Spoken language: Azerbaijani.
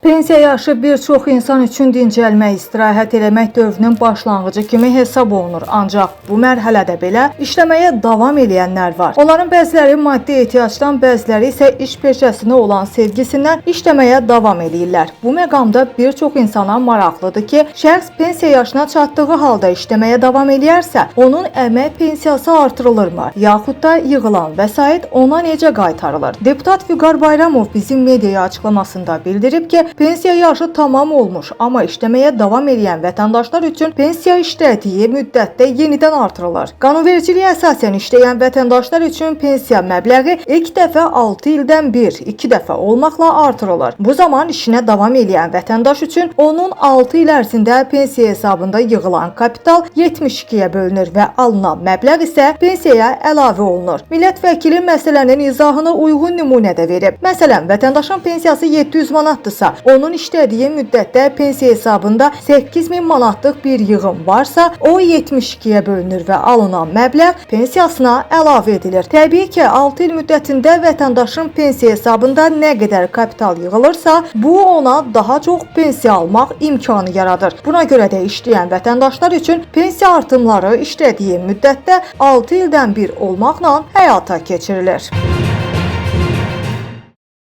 Pensiya yaşı bir çox insan üçün dincəlmək, istirahət eləmək dövrünün başlanğıcı kimi hesab olunur. Ancaq bu mərhələdə belə işləməyə davam eləyənlər var. Onların bəziləri maddi ehtiyacdan, bəziləri isə iş peşəsinə olan sevgisindən işləməyə davam eləyirlər. Bu məqamda bir çox insana maraqlıdır ki, şəxs pensiya yaşına çatdığı halda işləməyə davam eləyərsə, onun əmək pensiyası artırılırmı? Yaxud da yığılan vəsait ona necə qaytarılır? Deputat Vüqar Bayramov bizim mediaya açıqlamasında bildirib ki, pensiya yaşı tamam olmuş, amma işləməyə davam edən vətəndaşlar üçün pensiya işlədiyi müddətdə yenidən artırılır. Qanunvericiliyə əsasən işləyən vətəndaşlar üçün pensiya məbləği ilk dəfə 6 ildən 2 dəfə olmaqla artırılır. Bu zaman işinə davam edən vətəndaş üçün onun 6 il ərzində pensiya hesabında yığılan kapital 72-yə bölünür və alınan məbləğ isə pensiyaya əlavə olunur. Millət vəkili məsələnin izahını uyğun nümunədə verib. Məsələn, vətəndaşın pensiyası 700 manatdırsa, onun işlədiyi müddətdə pensiya hesabında 8000 manatlıq bir yığım varsa, o 72-yə bölünür və alınan məbləğ pensiyasına əlavə edilir. Təbii ki, 6 il müddətində vətəndaşın pensiya hesabında nə qədər kapital yığılırsa, bu ona daha çox pensiya almaq imkanı yaradır. Buna görə də işləyən vətəndaşlar üçün pensiya artımları işlədiyi müddətdə 6 ildən bir olmaqla həyata keçirilir.